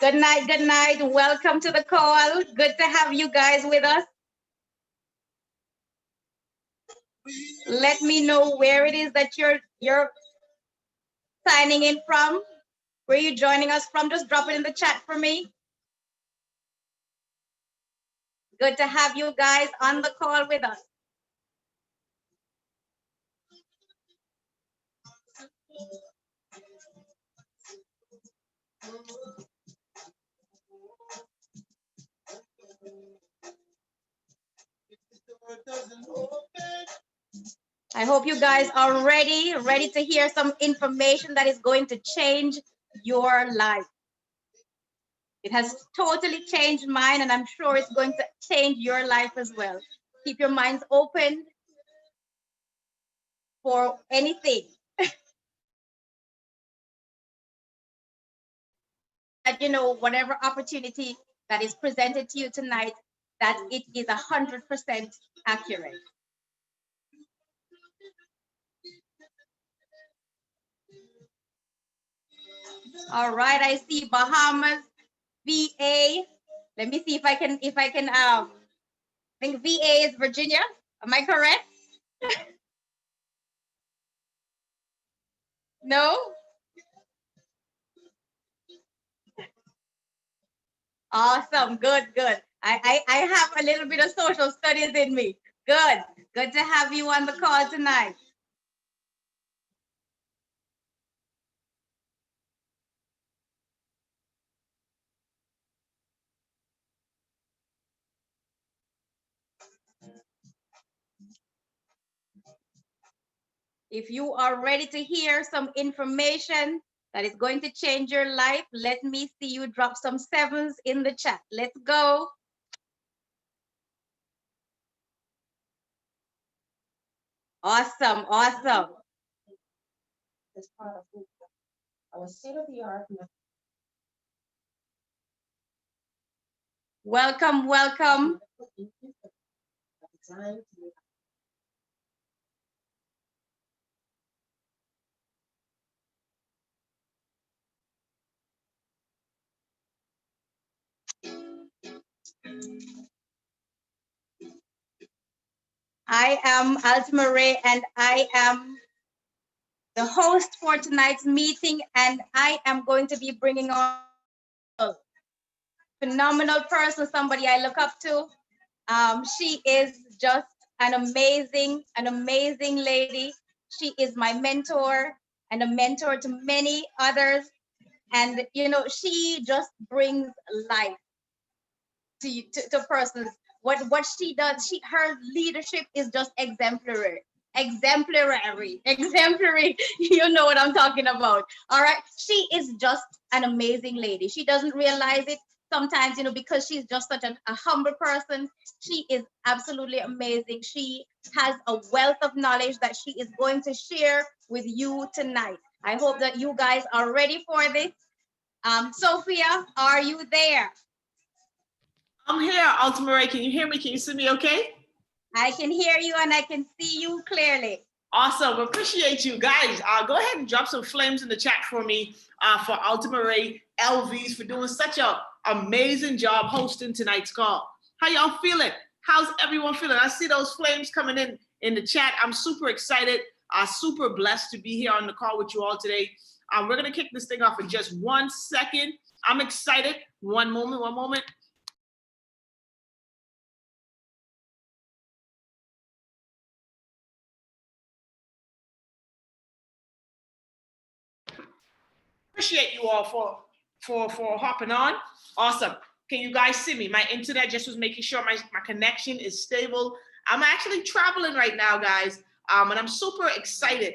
Good night, good night. Welcome to the call. Good to have you guys with us. Let me know where it is that you're signing in from. Where are you joining us from? Just drop it in the chat for me. Good to have you guys on the call with us. I hope you guys are ready to hear some information that is going to change your life. It has totally changed mine, and I'm sure it's going to change your life as well. Keep your minds open for anything. That, you know, whatever opportunity that is presented to you tonight, that it is 100% accurate. All right, I see Bahamas, VA. Let me see if I can I think VA is Virginia. Am I correct? No? Awesome, good. I have a little bit of social studies in me. Good to have you on the call tonight. If you are ready to hear some information that is going to change your life, let me see you drop some 7s in the chat. Let's go. Awesome. As part of our state-of-the-art. Welcome. I am Altima Ray, and I am the host for tonight's meeting, and I am going to be bringing on a phenomenal person, somebody I look up to. She is just an amazing lady. She is my mentor and a mentor to many others. And, you know, she just brings life to persons. What she does, her leadership is just exemplary. You know what I'm talking about. All right. She is just an amazing lady. She doesn't realize it sometimes, you know, because she's just such a humble person. She is absolutely amazing. She has a wealth of knowledge that she is going to share with you tonight. I hope that you guys are ready for this. Sophia, are you there? I'm here, Altima Ray. Can you hear me? Can you see me okay? I can hear you and I can see you clearly. Awesome. Appreciate you guys. Go ahead and drop some flames in the chat for me for Altima Ray LVs for doing such an amazing job hosting tonight's call. How y'all feeling? How's everyone feeling? I see those flames coming in the chat. I'm super excited, super blessed to be here on the call with you all today. We're going to kick this thing off in just 1 second. I'm excited. One moment. Appreciate you all for hopping on. Awesome. Can you guys see me? My internet just was making sure my connection is stable. I'm actually traveling right now, guys, and I'm super excited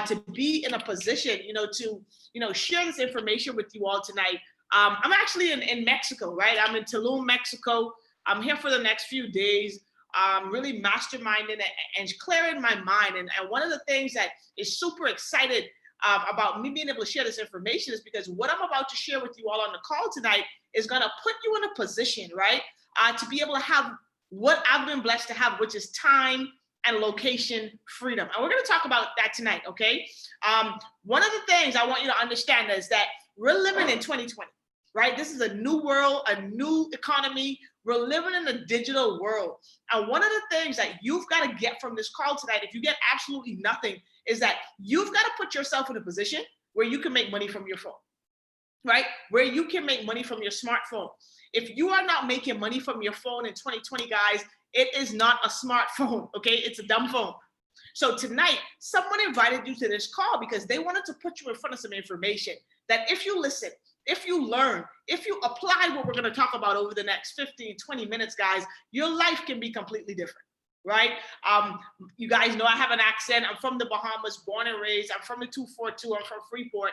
to be in a position, to share this information with you all tonight. I'm actually in Mexico, right? I'm in Tulum, Mexico. I'm here for the next few days. Really masterminding and clearing my mind. And one of the things that is super excited about me being able to share this information is because what I'm about to share with you all on the call tonight is going to put you in a position, right, to be able to have what I've been blessed to have, which is time and location freedom. And we're going to talk about that tonight, okay? One of the things I want you to understand is that we're living in 2020, right? This is a new world, a new economy. We're living in a digital world. And one of the things that you've got to get from this call tonight, if you get absolutely nothing, is that you've got to put yourself in a position where you can make money from your phone, right? Where you can make money from your smartphone. If you are not making money from your phone in 2020, guys, it is not a smartphone, okay? It's a dumb phone. So tonight, someone invited you to this call because they wanted to put you in front of some information that if you listen, if you learn, if you apply what we're going to talk about over the next 15, 20 minutes, guys, your life can be completely different, right? You guys know I have an accent. I'm from the Bahamas, born and raised. I'm from the 242. I'm from Freeport.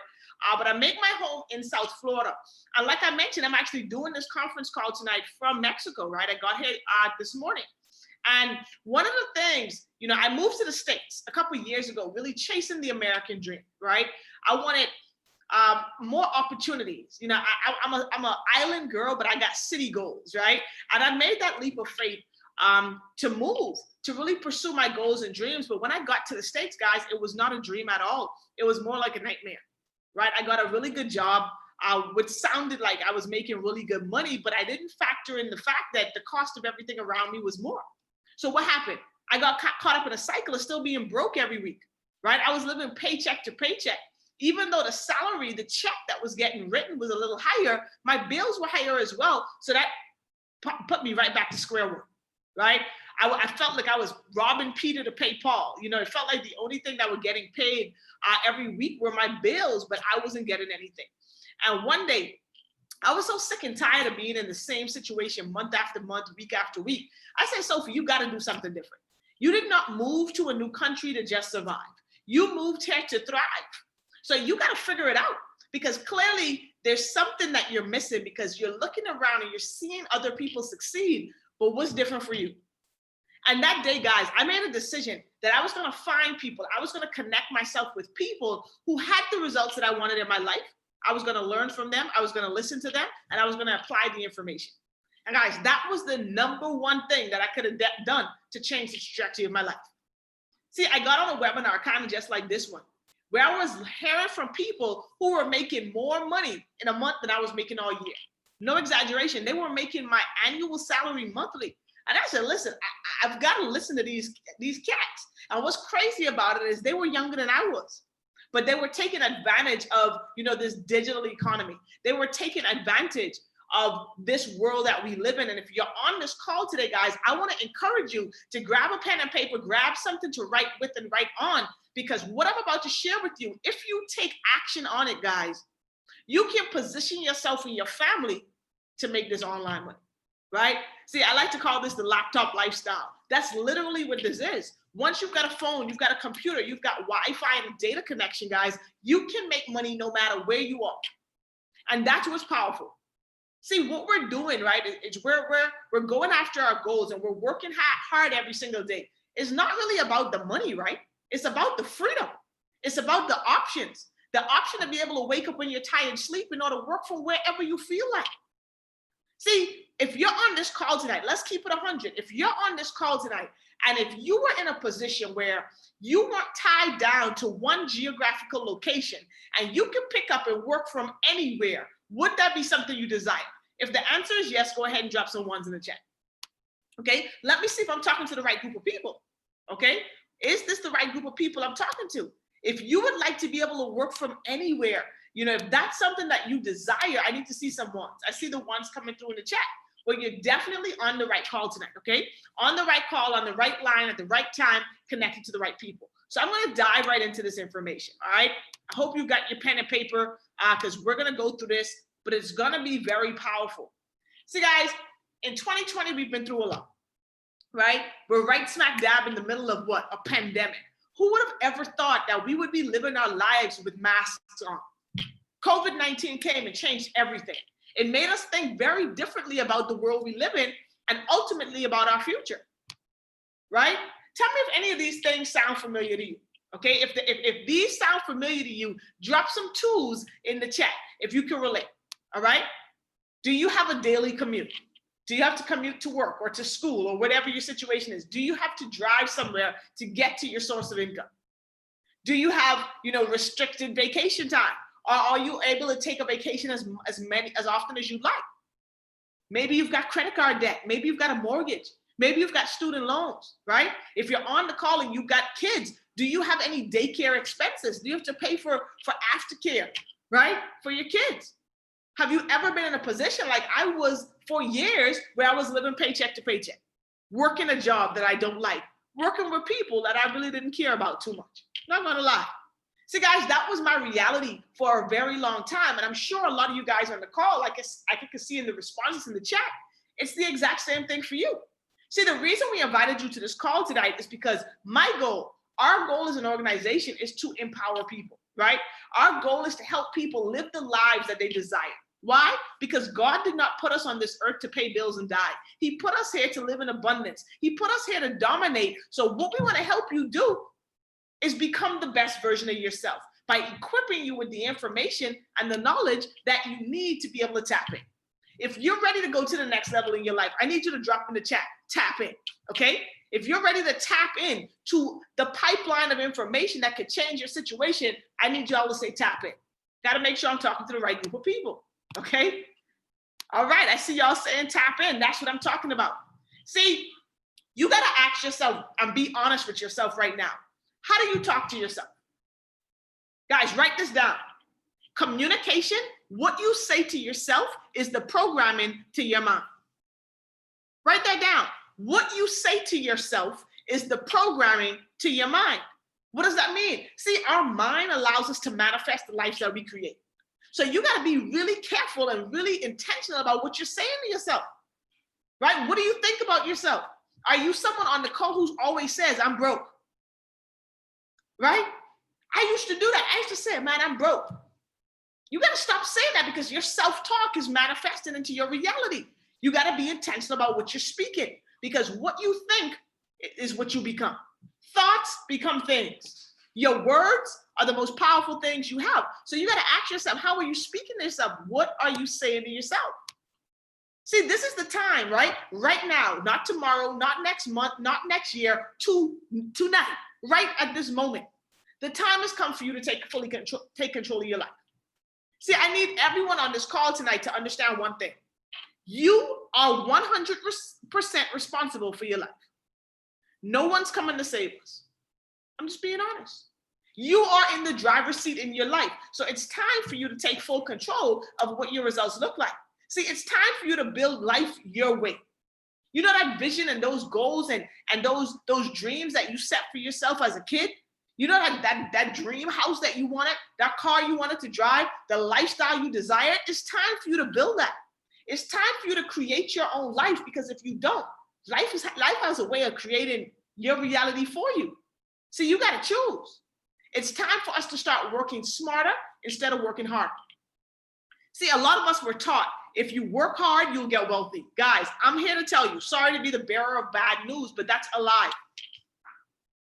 But I make my home in South Florida. And like I mentioned, I'm actually doing this conference call tonight from Mexico, right? I got here this morning. And one of the things, you know, I moved to the States a couple of years ago, really chasing the American dream, right? I wanted more opportunities. You know, I'm an island girl, but I got city goals, right? And I made that leap of faith to move, to really pursue my goals and dreams. But when I got to the States, guys, it was not a dream at all. It was more like a nightmare, right? I got a really good job, which sounded like I was making really good money, but I didn't factor in the fact that the cost of everything around me was more. So what happened? I got caught up in a cycle of still being broke every week, right? I was living paycheck to paycheck. Even though the salary, the check that was getting written was a little higher, my bills were higher as well. So that put me right back to square one, right? I felt like I was robbing Peter to pay Paul. You know, it felt like the only thing that were getting paid every week were my bills, but I wasn't getting anything. And one day, I was so sick and tired of being in the same situation month after month, week after week. I said, Sophie, you got to do something different. You did not move to a new country to just survive. You moved here to thrive. So you got to figure it out, because clearly there's something that you're missing, because you're looking around and you're seeing other people succeed, but what's different for you? And that day, guys, I made a decision that I was going to find people. I was going to connect myself with people who had the results that I wanted in my life. I was going to learn from them. I was going to listen to them, and I was going to apply the information. And guys, that was the number one thing that I could have done to change the trajectory of my life. See, I got on a webinar kind of just like this one, where I was hearing from people who were making more money in a month than I was making all year. No exaggeration. They were making my annual salary monthly. And I said, listen, I've got to listen to these cats. And what's crazy about it is they were younger than I was, but they were taking advantage of, you know, this digital economy. They were taking advantage of this world that we live in. And if you're on this call today, guys, I want to encourage you to grab a pen and paper, grab something to write with and write on, because what I'm about to share with you, if you take action on it, guys, you can position yourself and your family to make this online money, right? See, I like to call this the laptop lifestyle. That's literally what this is. Once you've got a phone, you've got a computer, you've got Wi-Fi and data connection, guys, you can make money no matter where you are. And that's what's powerful. See, what we're doing, right, is we're going after our goals and we're working hard every single day. It's not really about the money, right? It's about the freedom. It's about the options. The option to be able to wake up when you're tired, sleep, in order to work from wherever you feel like. See, if you're on this call tonight, let's keep it 100. If you're on this call tonight, and if you were in a position where you weren't tied down to one geographical location and you can pick up and work from anywhere, would that be something you desire? If the answer is yes, go ahead and drop some ones in the chat. Okay, let me see if I'm talking to the right group of people. Okay, is this the right group of people I'm talking to? If you would like to be able to work from anywhere, you know, if that's something that you desire, I need to see some ones. I see the ones coming through in the chat. Well, you're definitely on the right call tonight, okay? On the right call, on the right line, at the right time, connected to the right people. So I'm gonna dive right into this information, all right? I hope you got your pen and paper, because we're gonna go through this, but it's gonna be very powerful. See, guys, in 2020, we've been through a lot, right? We're right smack dab in the middle of what? A pandemic. Who would have ever thought that we would be living our lives with masks on? COVID-19 came and changed everything. It made us think very differently about the world we live in and ultimately about our future, right? Tell me if any of these things sound familiar to you, okay? If these sound familiar to you, drop some twos in the chat if you can relate, all right? Do you have a daily commute? Do you have to commute to work or to school or whatever your situation is? Do you have to drive somewhere to get to your source of income? Do you have, you know, restricted vacation time? Or are you able to take a vacation as often as you'd like? Maybe you've got credit card debt. Maybe you've got a mortgage. Maybe you've got student loans, right? If you're on the call and you've got kids, do you have any daycare expenses? Do you have to pay for aftercare, right? For your kids? Have you ever been in a position like I was for years where I was living paycheck to paycheck, working a job that I don't like, working with people that I really didn't care about too much? Not gonna lie. See, guys, that was my reality for a very long time. And I'm sure a lot of you guys on the call, like I can see in the responses in the chat, it's the exact same thing for you. See, the reason we invited you to this call tonight is because our goal as an organization is to empower people, right? Our goal is to help people live the lives that they desire. Why? Because God did not put us on this earth to pay bills and die. He put us here to live in abundance. He put us here to dominate. So what we want to help you do is become the best version of yourself by equipping you with the information and the knowledge that you need to be able to tap in. If you're ready to go to the next level in your life, I need you to drop in the chat, tap in, okay? If you're ready to tap in to the pipeline of information that could change your situation, I need y'all to say tap in. Got to make sure I'm talking to the right group of people, okay? All right, I see y'all saying tap in. That's what I'm talking about. See, you got to ask yourself and be honest with yourself right now. How do you talk to yourself? Guys, write this down. Communication, what you say to yourself is the programming to your mind. Write that down. What you say to yourself is the programming to your mind. What does that mean? See, our mind allows us to manifest the lifestyle we create. So you got to be really careful and really intentional about what you're saying to yourself, right? What do you think about yourself? Are you someone on the call who always says, I'm broke, right? I used to do that. I used to say, man, I'm broke. You got to stop saying that because your self-talk is manifesting into your reality. You got to be intentional about what you're speaking because what you think is what you become. Thoughts become things. Your words are the most powerful things you have. So you got to ask yourself, how are you speaking to yourself? What are you saying to yourself? See, this is the time, right? Right now, not tomorrow, not next month, not next year, tonight, right at this moment. The time has come for you to take control of your life. See, I need everyone on this call tonight to understand one thing. You are 100% responsible for your life. No one's coming to save us. I'm just being honest. You are in the driver's seat in your life. So it's time for you to take full control of what your results look like. See, it's time for you to build life your way. You know that vision and those goals and those dreams that you set for yourself as a kid? You know that dream house that you wanted, that car you wanted to drive, the lifestyle you desired? It's time for you to build that. It's time for you to create your own life because if you don't, life has a way of creating your reality for you. So you got to choose. It's time for us to start working smarter instead of working harder. See, a lot of us were taught if you work hard, you'll get wealthy. Guys, I'm here to tell you, sorry to be the bearer of bad news, but that's a lie.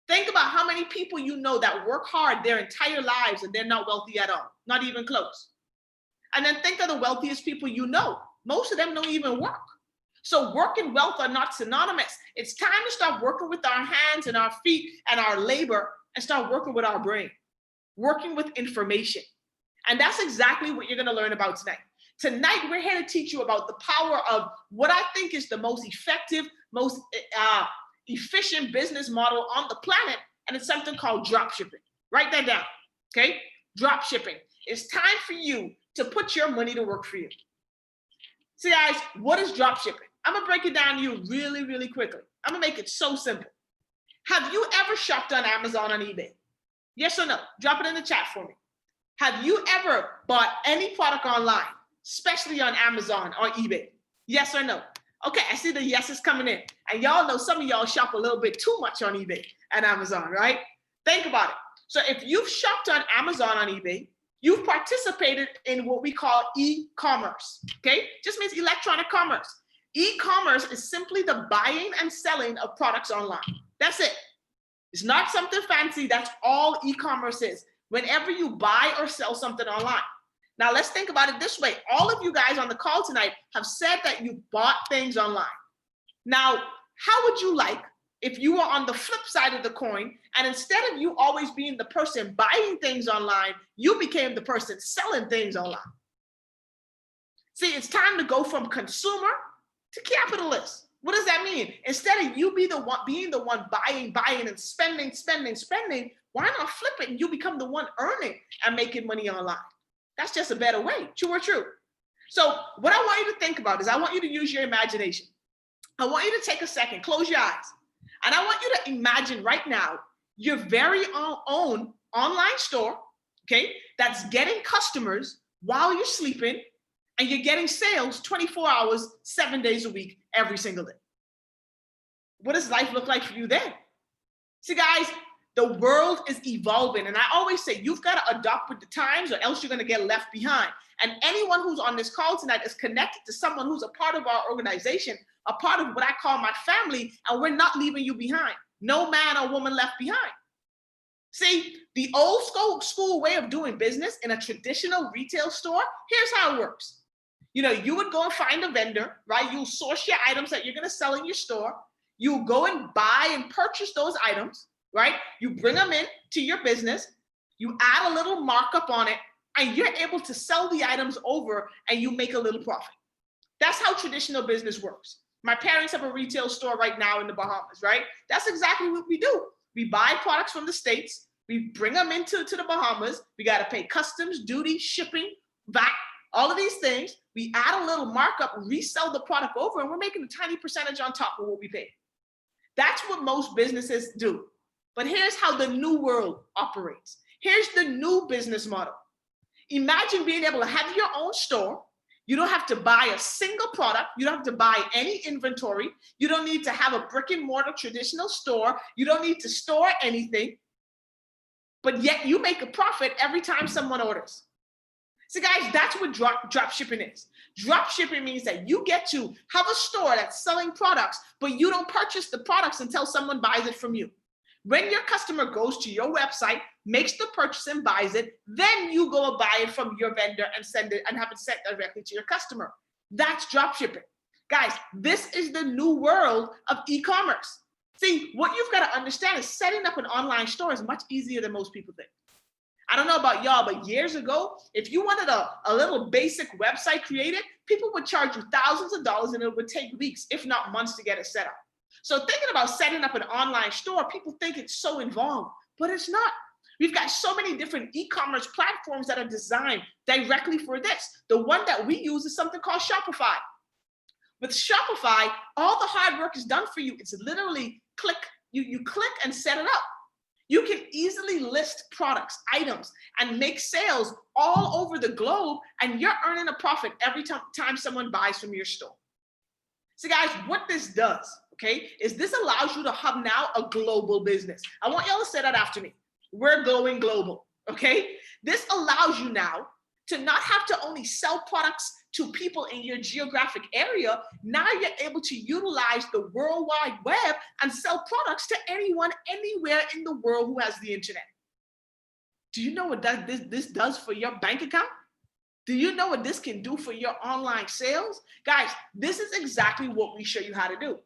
Think about how many people you know that work hard their entire lives and they're not wealthy at all, not even close. And then think of the wealthiest people you know. Most of them don't even work. So work and wealth are not synonymous. It's time to start working with our hands and our feet and our labor and start working with our brain, working with information. And that's exactly what you're going to learn about tonight. Tonight, we're here to teach you about the power of what I think is the most effective, most efficient business model on the planet, and it's something called dropshipping. Write that down, okay? Dropshipping. It's time for you to put your money to work for you. See, guys, what is dropshipping? I'm gonna break it down to you really, really quickly. I'm gonna make it so simple. Have you ever shopped on Amazon, on eBay? Yes or no? Drop it in the chat for me. Have you ever bought any product online, especially on Amazon or eBay? Yes or no? Okay, I see the yeses coming in. And y'all know some of y'all shop a little bit too much on eBay and Amazon, right? Think about it. So if you've shopped on Amazon, on eBay, you've participated in what we call e-commerce, okay? Just means electronic commerce. E-commerce is simply the buying and selling of products online. That's it. It's not something fancy. That's all e-commerce is. Whenever you buy or sell something online. Now let's think about it this way. All of you guys on the call tonight have said that you bought things online. Now, how would you like if you were on the flip side of the coin, and instead of you always being the person buying things online, you became the person selling things online. See, it's time to go from consumer to capitalist. What does that mean? Instead of you being the one buying and spending, why not flip it and you become the one earning and making money online? That's just a better way. True or true? So what I want you to think about is I want you to use your imagination. I want you to take a second, close your eyes. And I want you to imagine right now your very own online store, okay, that's getting customers while you're sleeping, and you're getting sales 24 hours, 7 days a week, every single day. What does life look like for you then? See, guys, the world is evolving. And I always say, you've got to adopt with the times or else you're going to get left behind. And anyone who's on this call tonight is connected to someone who's a part of our organization, a part of what I call my family, and we're not leaving you behind. No man or woman left behind. See, the old school way of doing business in a traditional retail store, here's how it works. You know, you would go and find a vendor, right? You'll source your items that you're going to sell in your store. You go and buy and purchase those items, right? You bring them in to your business. You add a little markup on it, and you're able to sell the items over and you make a little profit. That's how traditional business works. My parents have a retail store right now in the Bahamas, right? That's exactly what we do. We buy products from the States. We bring them into the Bahamas. We got to pay customs, duty, shipping, VAT, all of these things. We add a little markup, resell the product over, and we're making a tiny percentage on top of what we paid. That's what most businesses do. But here's how the new world operates. Here's the new business model. Imagine being able to have your own store. You don't have to buy a single product. You don't have to buy any inventory. You don't need to have a brick and mortar traditional store. You don't need to store anything. But yet you make a profit every time someone orders. So guys, that's what drop shipping is. Drop shipping means that you get to have a store that's selling products, but you don't purchase the products until someone buys it from you. When your customer goes to your website, makes the purchase and buys it, then you go and buy it from your vendor and send it and have it sent directly to your customer. That's drop shipping. Guys, this is the new world of e-commerce. See, what you've got to understand is setting up an online store is much easier than most people think. I don't know about y'all, but years ago, if you wanted a little basic website created, people would charge you thousands of dollars and it would take weeks, if not months, to get it set up. So thinking about setting up an online store, people think it's so involved, but it's not. We've got so many different e-commerce platforms that are designed directly for this. The one that we use is something called Shopify. With Shopify, all the hard work is done for you. It's literally click, you click and set it up. You can easily list products, items, and make sales all over the globe, and you're earning a profit every time someone buys from your store. So guys, what this does, okay, is this allows you to have now a global business. I want y'all to say that after me. We're going global, okay? This allows you now to not have to only sell products to people in your geographic area. Now you're able to utilize the World Wide Web and sell products to anyone, anywhere in the world who has the internet. Do you know what this does for your bank account? Do you know what this can do for your online sales? Guys, this is exactly what we show you how to do.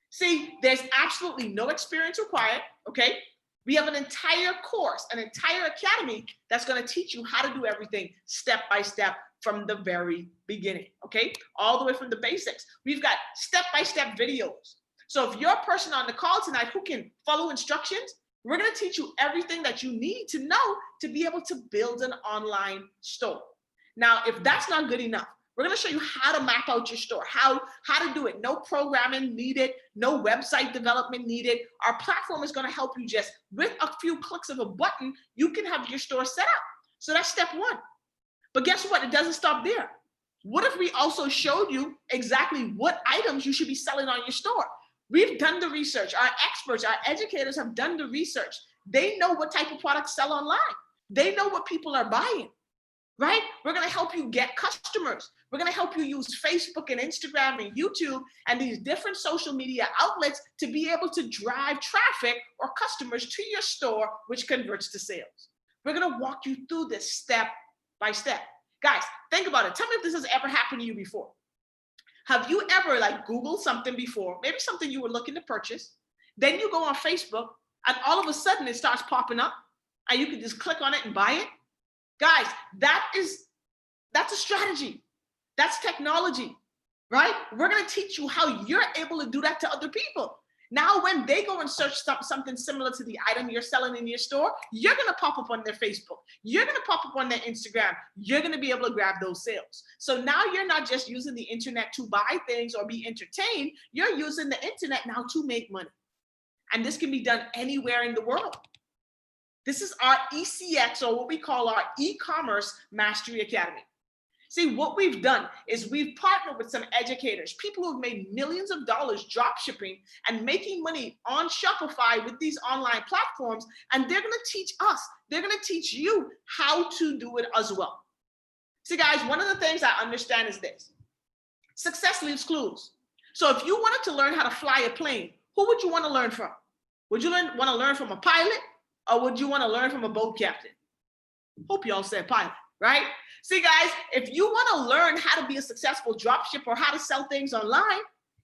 See, there's absolutely no experience required, okay? We have an entire course, an entire academy that's going to teach you how to do everything step by step from the very beginning, okay? All the way from the basics. We've got step-by-step videos. So if you're a person on the call tonight who can follow instructions, we're going to teach you everything that you need to know to be able to build an online store. Now, if that's not good enough, we're going to show you how to map out your store, how to do it. No programming needed, no website development needed. Our platform is going to help you just with a few clicks of a button, you can have your store set up. So that's step one. But guess what? It doesn't stop there. What if we also showed you exactly what items you should be selling on your store? We've done the research. Our experts, our educators have done the research. They know what type of products sell online. They know what people are buying, right? We're going to help you get customers. We're going to help you use Facebook and Instagram and YouTube and these different social media outlets to be able to drive traffic or customers to your store, which converts to sales. We're going to walk you through this step by step. Guys, think about it. Tell me if this has ever happened to you before. Have you ever Googled something before, maybe something you were looking to purchase, Then you go on Facebook and all of a sudden it starts popping up and you can just click on it and buy it. Guys, that's a strategy. That's technology, right? We're going to teach you how you're able to do that to other people. Now, when they go and search something similar to the item you're selling in your store, you're going to pop up on their Facebook. You're going to pop up on their Instagram. You're going to be able to grab those sales. So now you're not just using the internet to buy things or be entertained. You're using the internet now to make money. And this can be done anywhere in the world. This is our ECX, or what we call our e-commerce mastery academy. See, what we've done is we've partnered with some educators, people who've made millions of dollars drop shipping and making money on Shopify with these online platforms. And they're going to teach us, they're going to teach you how to do it as well. See, guys, one of the things I understand is this: success leaves clues. So if you wanted to learn how to fly a plane, who would you want to learn from? Would you want to learn from a pilot, or would you want to learn from a boat captain? Hope y'all said pilot, right? See, guys, if you want to learn how to be a successful dropshipper or how to sell things online,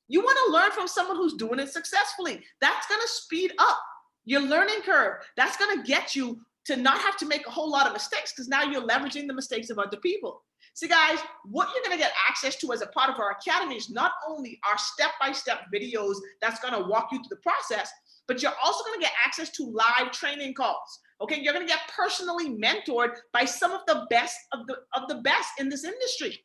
you want to learn from someone who's doing it successfully. That's going to speed up your learning curve. That's going to get you to not have to make a whole lot of mistakes, because now you're leveraging the mistakes of other people. See, guys, what you're going to get access to as a part of our academy is not only our step-by-step videos that's going to walk you through the process, but you're also going to get access to live training calls. Okay, you're going to get personally mentored by some of the best of the best in this industry.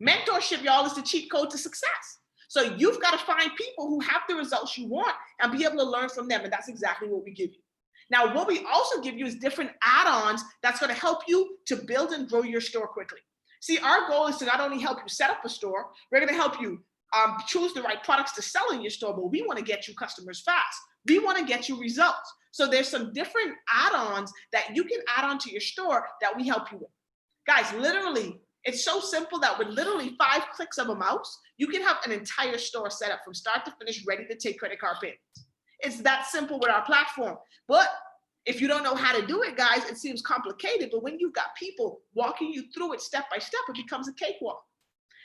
Mentorship, y'all, is the cheat code to success. So you've got to find people who have the results you want and be able to learn from them, and that's exactly what we give you. Now, what we also give you is different add-ons that's going to help you to build and grow your store quickly. See, our goal is to not only help you set up a store, we're going to help you choose the right products to sell in your store, but we want to get you customers fast. We want to get you results. So there's some different add-ons that you can add on to your store that we help you with. Guys, literally, it's so simple that with literally 5 clicks of a mouse, you can have an entire store set up from start to finish, ready to take credit card payments. It's that simple with our platform. But if you don't know how to do it, guys, it seems complicated. But when you've got people walking you through it step by step, it becomes a cakewalk.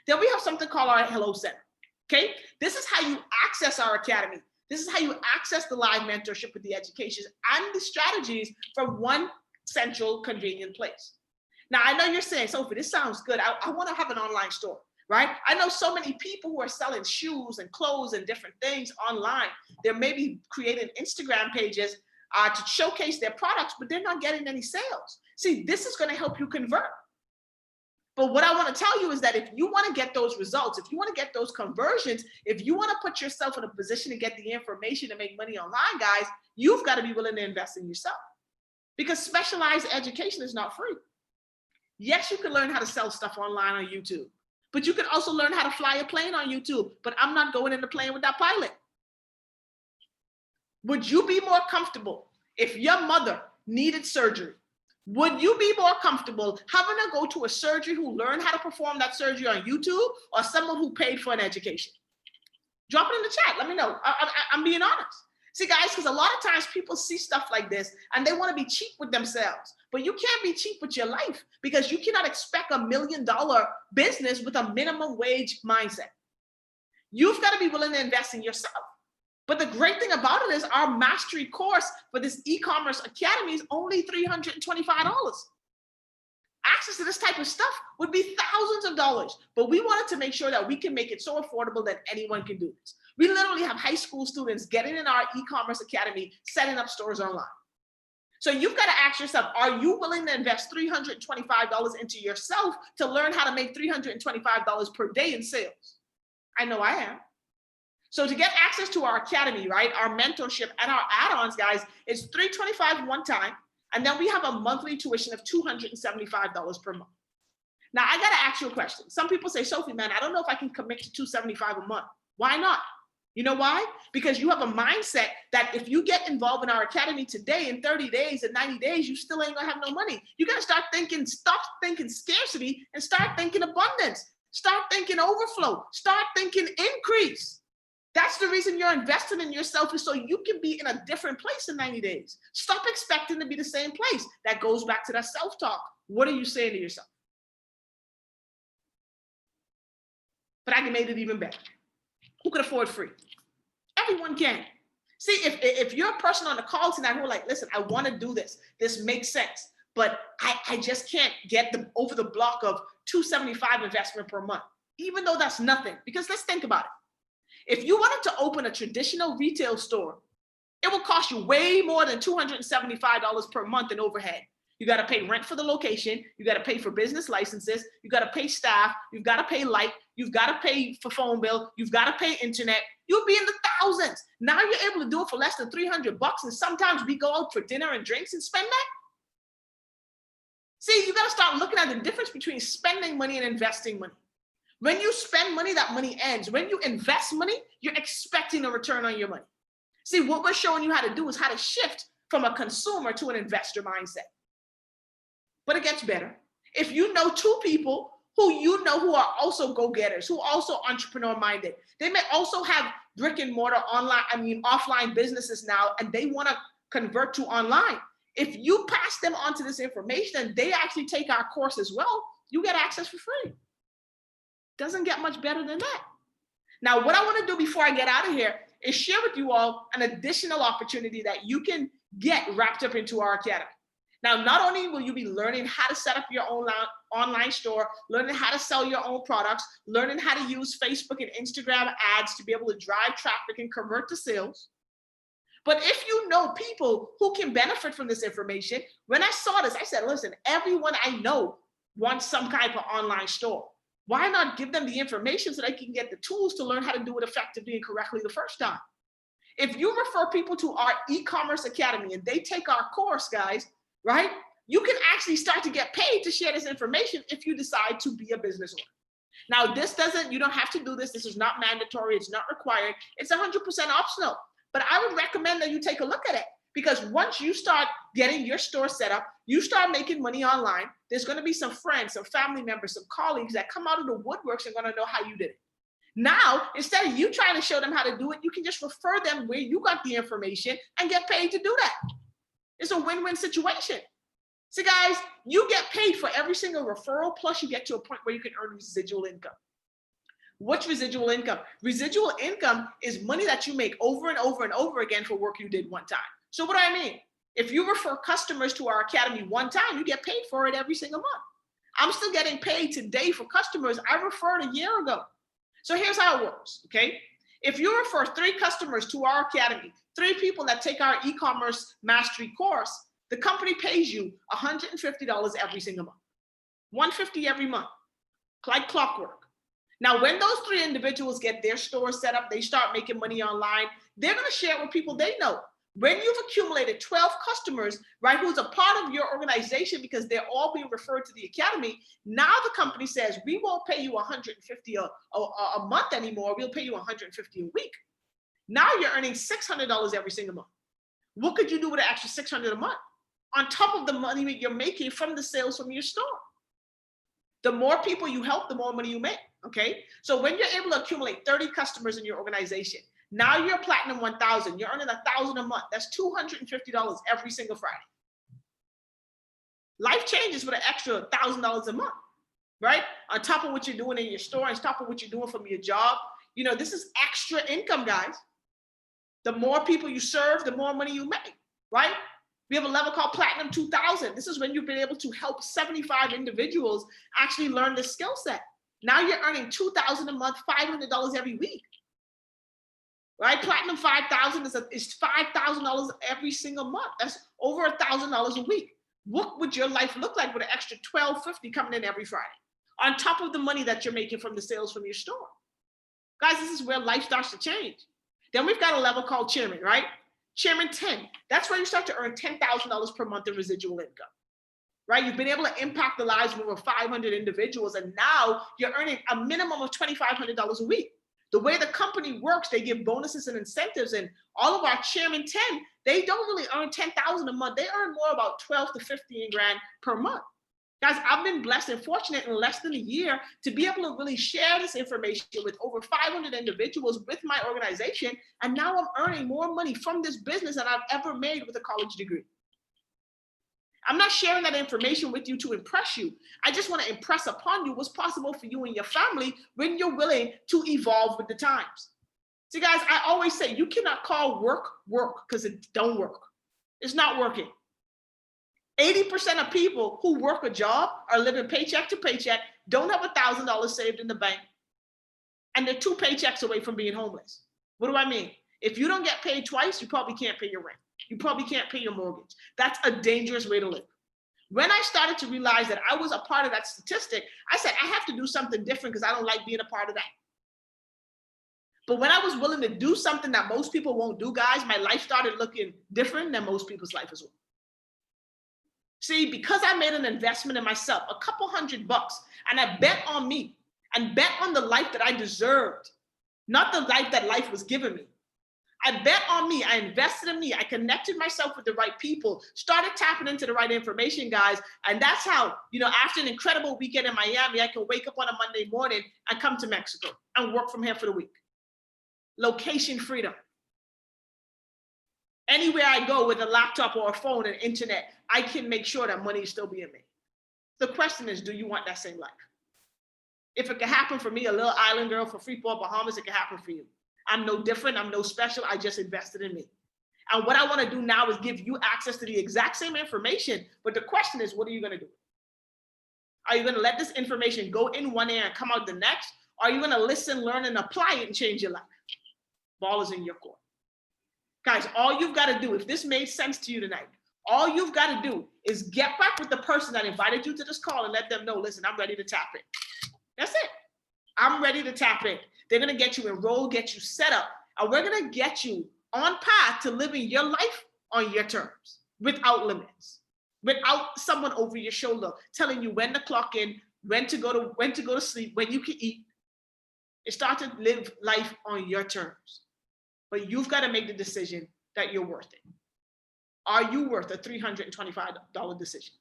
Then we have something called our Hello Center. Okay, this is how you access our academy. This is how you access the live mentorship with the educations and the strategies from one central convenient place. Now, I know you're saying, Sophie, this sounds good. I want to have an online store, right? I know so many people who are selling shoes and clothes and different things online. They're maybe creating Instagram pages to showcase their products, but they're not getting any sales. See, this is going to help you convert. But what I want to tell you is that if you want to get those results, if you want to get those conversions, if you want to put yourself in a position to get the information to make money online, guys, you've got to be willing to invest in yourself. Because specialized education is not free. Yes, you can learn how to sell stuff online on YouTube, but you can also learn how to fly a plane on YouTube. But I'm not going in the plane with that pilot. Would you be more comfortable if your mother needed surgery? Would you be more comfortable having to go to a surgeon who learned how to perform that surgery on YouTube, or someone who paid for an education? Drop it in the chat. Let me know. I'm being honest. See, guys, because a lot of times people see stuff like this and they want to be cheap with themselves. But you can't be cheap with your life, because you cannot expect $1 million business with a minimum wage mindset. You've got to be willing to invest in yourself. But the great thing about it is our mastery course for this e-commerce academy is only $325. Access to this type of stuff would be thousands of dollars, but we wanted to make sure that we can make it so affordable that anyone can do this. We literally have high school students getting in our e-commerce academy, setting up stores online. So you've got to ask yourself, are you willing to invest $325 into yourself to learn how to make $325 per day in sales? I know I am. So to get access to our academy, right, our mentorship and our add-ons, guys, it's $325 one time. And then we have a monthly tuition of $275 per month. Now, I got to ask you a question. Some people say, Sophie, man, I don't know if I can commit to $275 a month. Why not? You know why? Because you have a mindset that if you get involved in our academy today, in 30 days and 90 days, you still ain't going to have no money. You got to stop thinking scarcity and start thinking abundance. Start thinking overflow. Start thinking increase. That's the reason you're investing in yourself, is so you can be in a different place in 90 days. Stop expecting to be the same place. That goes back to that self-talk. What are you saying to yourself? But I can make it even better. Who can afford free? Everyone can. See, if you're a person on the call tonight who are like, listen, I want to do this. This makes sense, but I just can't get them over the block of $275 investment per month, even though that's nothing. Because let's think about it. If you wanted to open a traditional retail store, it will cost you way more than $275 per month in overhead. You got to pay rent for the location. You got to pay for business licenses. You got to pay staff. You've got to pay light. You've got to pay for phone bill. You've got to pay internet. You'll be in the thousands. Now you're able to do it for less than $300. And sometimes we go out for dinner and drinks and spend that. See, you got to start looking at the difference between spending money and investing money. When you spend money, that money ends. When you invest money, you're expecting a return on your money. See, what we're showing you how to do is how to shift from a consumer to an investor mindset. But it gets better. If you know two people who you know who are also go-getters, who are also entrepreneur-minded, they may also have brick and mortar offline businesses now, and they want to convert to online. If you pass them on to this information and they actually take our course as well, you get access for free. Doesn't get much better than that. Now, what I want to do before I get out of here is share with you all an additional opportunity that you can get wrapped up into our academy. Now, not only will you be learning how to set up your own online store, learning how to sell your own products, learning how to use Facebook and Instagram ads to be able to drive traffic and convert to sales, but if you know people who can benefit from this information, when I saw this, I said, listen, everyone I know wants some type of online store. Why not give them the information so they can get the tools to learn how to do it effectively and correctly the first time? If you refer people to our e-commerce academy and they take our course, guys, right? You can actually start to get paid to share this information if you decide to be a business owner. Now, you don't have to do this. This is not mandatory. It's not required. It's 100% optional. But I would recommend that you take a look at it, because once you start getting your store set up, you start making money online, there's going to be some friends, some family members, some colleagues that come out of the woodworks and going to know how you did it. Now, instead of you trying to show them how to do it, you can just refer them where you got the information and get paid to do that. It's a win-win situation. So guys, you get paid for every single referral, plus you get to a point where you can earn residual income. What's residual income? Residual income is money that you make over and over and over again for work you did one time. So what do I mean? If you refer customers to our academy one time, you get paid for it every single month. I'm still getting paid today for customers I referred a year ago. So here's how it works, okay? If you refer 3 customers to our academy, 3 people that take our e-commerce mastery course, the company pays you $150 every single month. $150 every month, like clockwork. Now, when those 3 individuals get their store set up, they start making money online, they're going to share it with people they know. When you've accumulated 12 customers, right, who's a part of your organization because they're all being referred to the academy, now the company says, we won't pay you $150 a month anymore, we'll pay you $150 a week. Now you're earning $600 every single month. What could you do with an extra $600 a month? On top of the money you're making from the sales from your store. The more people you help, the more money you make, okay? So when you're able to accumulate 30 customers in your organization, now you're Platinum 1000, you're earning $1,000 a month. That's $250 every single Friday. Life changes with an extra $1,000 a month, right? On top of what you're doing in your store, on top of what you're doing from your job. You know, this is extra income, guys. The more people you serve, the more money you make, right? We have a level called Platinum 2000. This is when you've been able to help 75 individuals actually learn this skill set. Now you're earning $2,000 a month, $500 every week, right? Platinum 5000 is $5,000 every single month. That's over $1,000 a week. What would your life look like with an extra $1,250 coming in every Friday? On top of the money that you're making from the sales from your store. Guys, this is where life starts to change. Then we've got a level called Chairman, right? Chairman 10, that's where you start to earn $10,000 per month in residual income, right? You've been able to impact the lives of over 500 individuals, and now you're earning a minimum of $2,500 a week. The way the company works, they give bonuses and incentives, and all of our Chairman 10, they don't really earn $10,000 a month. They earn more about 12 to 15 grand per month. Guys, I've been blessed and fortunate in less than a year to be able to really share this information with over 500 individuals with my organization. And now I'm earning more money from this business than I've ever made with a college degree. I'm not sharing that information with you to impress you. I just want to impress upon you what's possible for you and your family when you're willing to evolve with the times. See, guys, I always say you cannot call work because it don't work. It's not working. 80% of people who work a job are living paycheck to paycheck, don't have $1,000 saved in the bank, and they're 2 paychecks away from being homeless. What do I mean? If you don't get paid twice, you probably can't pay your rent. You probably can't pay your mortgage. That's a dangerous way to live. When I started to realize that I was a part of that statistic, I said, I have to do something different because I don't like being a part of that. But when I was willing to do something that most people won't do, guys, my life started looking different than most people's life as well. See, because I made an investment in myself, a couple $100, and I bet on me and bet on the life that I deserved, not the life that life was giving me. I bet on me. I invested in me. I connected myself with the right people, started tapping into the right information, guys. And that's how, after an incredible weekend in Miami, I can wake up on a Monday morning and come to Mexico and work from here for the week. Location freedom. Anywhere I go with a laptop or a phone and internet, I can make sure that money is still being made. The question is, do you want that same life? If it can happen for me, a little island girl from Freeport, Bahamas, it can happen for you. I'm no different. I'm no special. I just invested in me. And what I want to do now is give you access to the exact same information. But the question is, what are you going to do? Are you going to let this information go in one ear and come out the next? Or are you going to listen, learn, and apply it and change your life? Ball is in your court. Guys, all you've got to do, if this made sense to you tonight, all you've got to do is get back with the person that invited you to this call and let them know, listen, I'm ready to tap in. That's it. I'm ready to tap in. They're going to get you enrolled, get you set up, and we're going to get you on path to living your life on your terms, without limits, without someone over your shoulder telling you when to clock in, when to go to sleep, when you can eat. You start to live life on your terms. But you've got to make the decision that you're worth it. Are you worth a $325 decision?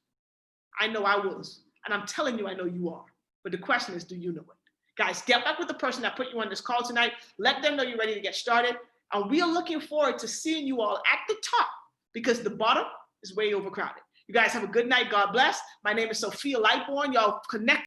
I know I was, and I'm telling you, I know you are. But the question is, do you know it? Guys, get back with the person that put you on this call tonight. Let them know you're ready to get started. And we are looking forward to seeing you all at the top, because the bottom is way overcrowded. You guys have a good night. God bless. My name is Sophia Lightbourne. Y'all connect.